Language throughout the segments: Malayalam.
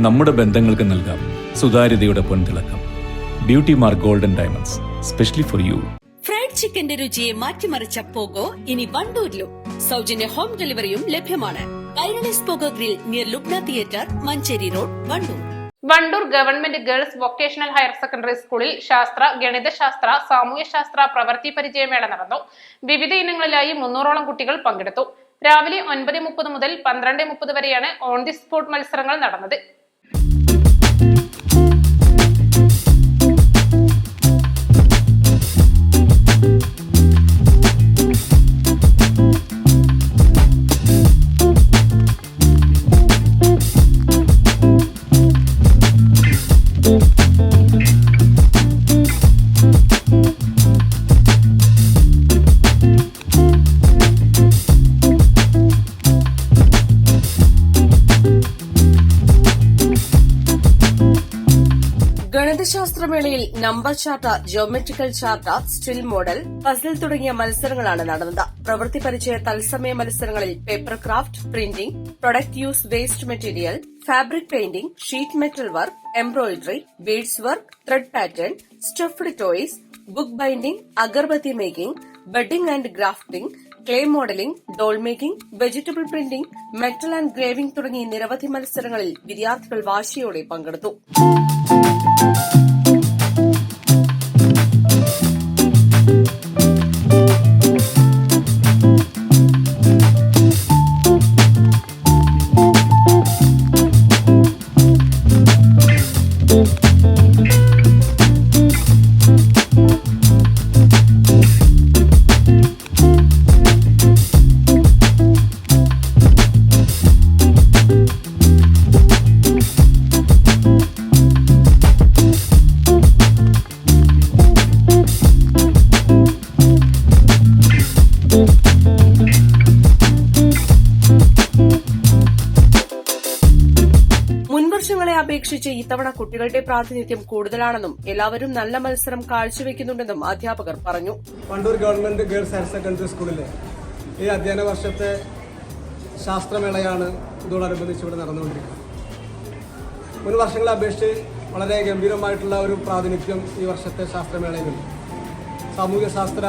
നമ്മുടെ ബന്ധങ്ങൾക്ക് നൽകാം സുതാര്യതയുടെ പൊൻതിളക്കം. Beauty Mark Golden Diamonds, specially for you. Fried ചിക്കന്റെ രുചിയെ മാറ്റിമറിച്ച പോഗോ ഇനി വണ്ടൂരിലും. സൗജന്യ ഹോം ഡെലിവറിയും ലഭ്യമാണ്. Kairali's pogo grill near Lubna theatre, Manjeri road, Wandoor. Wandoor government girls vocational higher secondary സ്കൂളിൽ ശാസ്ത്ര, ഗണിതശാസ്ത്ര, സാമൂഹ്യശാസ്ത്ര പ്രവൃത്തി പരിചയമേള നടന്നു. വിവിധ ഇനങ്ങളിലായി 300ഓളം കുട്ടികൾ പങ്കെടുത്തു. രാവിലെ 9:30 മുതൽ 12:30 വരെയാണ് ഓൺ ദി സ്പോട്ട് മത്സരങ്ങൾ നടന്നത്. ഗണിതശാസ്ത്രമേളയിൽ number chart, geometrical chart, still model, puzzle തുടങ്ങിയ മത്സരങ്ങളാണ് നടന്നത്. പ്രവൃത്തി പരിചയ തത്സമയ മത്സരങ്ങളിൽ paper craft, printing, product use waste material, fabric painting, sheet metal work, embroidery, beads work, thread pattern, stuffed toys, book binding, agarbatti making, budding and grafting, clay modelling, doll making, vegetable printing, metal and graving തുടങ്ങി നിരവധി മത്സരങ്ങളിൽ വിദ്യാർത്ഥികൾ വാശിയോടെ പങ്കെടുത്തു. മുൻവർഷങ്ങളെ അപേക്ഷിച്ച് ഇത്തവണ കുട്ടികളുടെ പ്രാതിനിധ്യം കൂടുതലാണെന്നും എല്ലാവരും നല്ല മത്സരം കാഴ്ചവെക്കുന്നുണ്ടെന്നും അധ്യാപകർ പറഞ്ഞു. Wandoor government girls higher secondary സ്കൂളിലെ ഈ അധ്യയന വർഷത്തെ ശാസ്ത്രമേളയാണ് ഇതോടനുബന്ധിച്ച് ഇവിടെ നടന്നുകൊണ്ടിരിക്കുന്നത്. മുൻ വർഷങ്ങളെ അപേക്ഷിച്ച് വളരെ ഗംഭീരമായിട്ടുള്ള ഒരു പ്രാതിനിധ്യം ഈ വർഷത്തെ ശാസ്ത്രമേളയിലുണ്ട്. സാമൂഹ്യശാസ്ത്ര,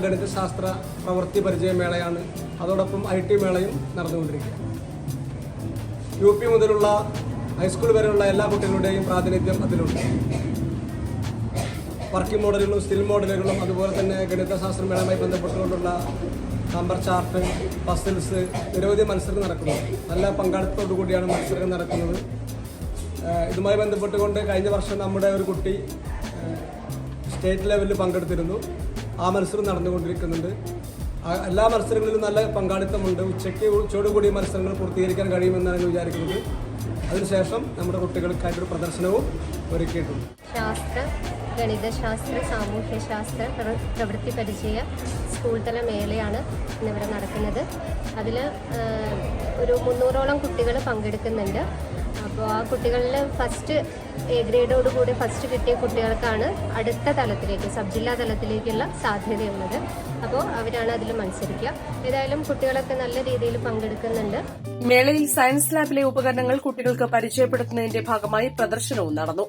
ഗണിതശാസ്ത്ര പ്രവൃത്തി പരിചയമേളയാണ്. അതോടൊപ്പം IT മേളയും നടന്നുകൊണ്ടിരിക്കുക. UP മുതലുള്ള ഹൈസ്കൂൾ വരെയുള്ള എല്ലാ കുട്ടികളുടെയും പ്രാതിനിധ്യം അതിലുണ്ട്. വർക്കിംഗ് മോഡലുകളും സ്റ്റിൽ മോഡലുകളും അതുപോലെ തന്നെ ഗണിതശാസ്ത്രമേളയുമായി ബന്ധപ്പെട്ടുകൊണ്ടുള്ള നമ്പർ ചാർട്ട്, പസിൽസ്, നിരവധി മത്സരങ്ങൾ നടക്കുന്നു. നല്ല പങ്കാളിത്തത്തോടു കൂടിയാണ് മത്സരങ്ങൾ നടക്കുന്നത്. ഇതുമായി ബന്ധപ്പെട്ടുകൊണ്ട് കഴിഞ്ഞ വർഷം നമ്മുടെ ഒരു കുട്ടി സ്റ്റേറ്റ് ലെവലിൽ പങ്കെടുത്തിരുന്നു. ആ മത്സരം നടന്നുകൊണ്ടിരിക്കുന്നുണ്ട്. എല്ലാ മത്സരങ്ങളിലും നല്ല പങ്കാളിത്തമുണ്ട്. ഉച്ചയോടുകൂടി മത്സരങ്ങൾ പൂർത്തീകരിക്കാൻ കഴിയുമെന്നാണ് വിചാരിക്കുന്നത്. അതിനുശേഷം നമ്മുടെ കുട്ടികൾക്കായിട്ടൊരു പ്രദർശനവും ഒരുക്കിയിട്ടുണ്ട്. ശാസ്ത്ര, ഗണിതശാസ്ത്ര, സാമൂഹ്യശാസ്ത്ര പ്രവൃത്തി പരിചയ സ്കൂൾ തല മേളയാണ് ഇന്നിവിടെ നടക്കുന്നത്. അതിൽ ഒരു 300ഓളം കുട്ടികൾ പങ്കെടുക്കുന്നുണ്ട്. അപ്പോൾ ആ കുട്ടികളിൽ ഫസ്റ്റ് A ഗ്രേഡോടുകൂടി ഫസ്റ്റ് കിട്ടിയ കുട്ടികൾക്കാണ് അടുത്ത തലത്തിലേക്ക്, സബ് ജില്ലാ തലത്തിലേക്കുള്ള സാധ്യതയുള്ളത്. അപ്പോൾ അവരാണ് അതിൽ മത്സരിക്കുക. ഏതായാലും കുട്ടികളൊക്കെ നല്ല രീതിയിൽ പങ്കെടുക്കുന്നുണ്ട്. മേളയിൽ സയൻസ് ലാബിലെ ഉപകരണങ്ങൾ കുട്ടികൾക്ക് പരിചയപ്പെടുത്തുന്നതിന്റെ ഭാഗമായി പ്രദർശനവും നടന്നു.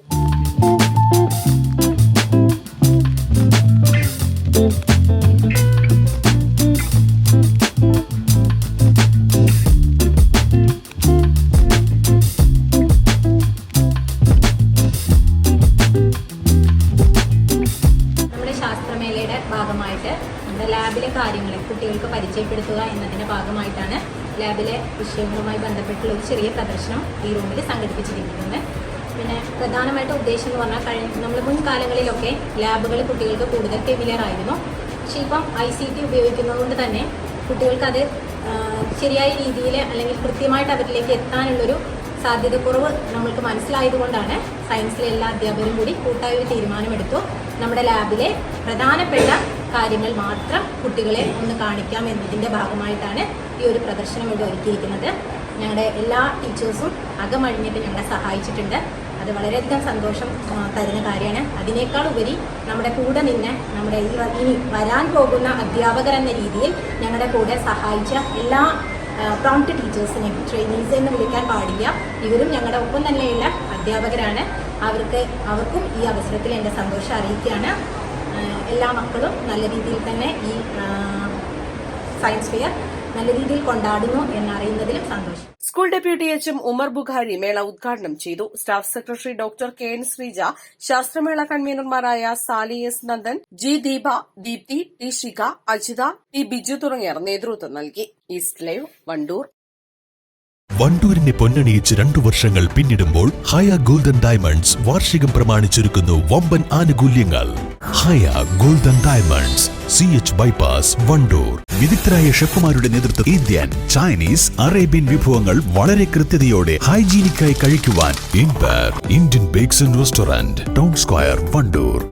ഭാഗമായിട്ട് നമ്മുടെ ലാബിലെ കാര്യങ്ങൾ കുട്ടികൾക്ക് പരിചയപ്പെടുത്തുക എന്നതിൻ്റെ ഭാഗമായിട്ടാണ് ലാബിലെ വിഷയങ്ങളുമായി ബന്ധപ്പെട്ടുള്ള ഒരു ചെറിയ പ്രദർശനം ഈ റൂമിൽ സംഘടിപ്പിച്ചിരിക്കുന്നത്. പിന്നെ പ്രധാനമായിട്ട് ഉദ്ദേശം എന്ന് പറഞ്ഞാൽ നമ്മൾ മുൻകാലങ്ങളിലൊക്കെ ലാബുകൾ കുട്ടികൾക്ക് കൂടുതൽ ഫെമിലിയർ ആയിരുന്നു. പക്ഷേ ഇപ്പം ICT ഉപയോഗിക്കുന്നത് കൊണ്ട് തന്നെ കുട്ടികൾക്കത് ശരിയായ രീതിയിൽ അല്ലെങ്കിൽ കൃത്യമായിട്ട് അവരിലേക്ക് എത്താനുള്ളൊരു സാധ്യതക്കുറവ് നമ്മൾക്ക് മനസ്സിലായതുകൊണ്ടാണ് സയൻസിലെ എല്ലാ അധ്യാപകരും കൂടി കൂട്ടായ ഒരു തീരുമാനമെടുത്തു. നമ്മുടെ ലാബിലെ പ്രധാനപ്പെട്ട കാര്യങ്ങൾ മാത്രം കുട്ടികളെ ഒന്ന് കാണിക്കാം എന്നതിൻ്റെ ഭാഗമായിട്ടാണ് ഈ ഒരു പ്രദർശനം ഇവിടെ ഒരുക്കിയിരിക്കുന്നത്. ഞങ്ങളുടെ എല്ലാ ടീച്ചേഴ്സും അകമഴിഞ്ഞിട്ട് ഞങ്ങളെ സഹായിച്ചിട്ടുണ്ട്. അത് വളരെയധികം സന്തോഷം തരുന്ന കാര്യമാണ്. അതിനേക്കാൾ ഉപരി നമ്മുടെ കൂടെ നിന്ന് നമ്മുടെ ഇനി വരാൻ പോകുന്ന അധ്യാപകർ എന്ന രീതിയിൽ ഞങ്ങളുടെ കൂടെ സഹായിച്ച എല്ലാ പ്രോംപ്റ്റ് ടീച്ചേഴ്സിനെയും ട്രെയിനീസ് എന്ന് വിളിക്കാൻ പാടില്ല. ഇവരും ഞങ്ങളുടെ ഒപ്പം തന്നെയുള്ള അധ്യാപകരാണ്. അവർക്കും ഈ അവസരത്തിൽ എൻ്റെ സന്തോഷം അറിയിക്കുകയാണ്. എല്ലാ മക്കളും നല്ല രീതിയിൽ തന്നെ ഈ സയൻസ് ഫെയർ നല്ല രീതിയിൽ കൊണ്ടാടുന്നു എന്നറിയുന്നതിലും സന്തോഷം. School deputy H Umar Bukhari മേള ഉദ്ഘാടനം ചെയ്തു. Staff secretary doctor K N Sreeja, ശാസ്ത്രമേള കൺവീനർമാരായ Sali S Nandan, G Deepa, Deepthi, T Shikha, Ajitha, T Biju തുടങ്ങിയവർ നേതൃത്വം നൽകി. East Live, Wandoor. വണ്ടൂരിനെ പൊന്നണിയിച്ച് 2 വർഷങ്ങൾ പിന്നിടുമ്പോൾ ഹയ ഗോൾഡൻ ഡയമണ്ട്സ് വാർഷികം പ്രമാണിച്ചൊരുക്കുന്നു വമ്പൻ ആനുകൂല്യങ്ങൾ. Haya Golden Diamonds, CH bypass, Wandoor. വിദഗ്ധരായ ഷെഫുമാരുടെ നേതൃത്വത്തിൽ ഇന്ത്യൻ, ചൈനീസ്, അറേബ്യൻ വിഭവങ്ങൾ വളരെ കൃത്യതയോടെ ഹൈജീനിക്കായി കഴിക്കുവാൻ Indian bakes and restaurant, town square, Wandoor.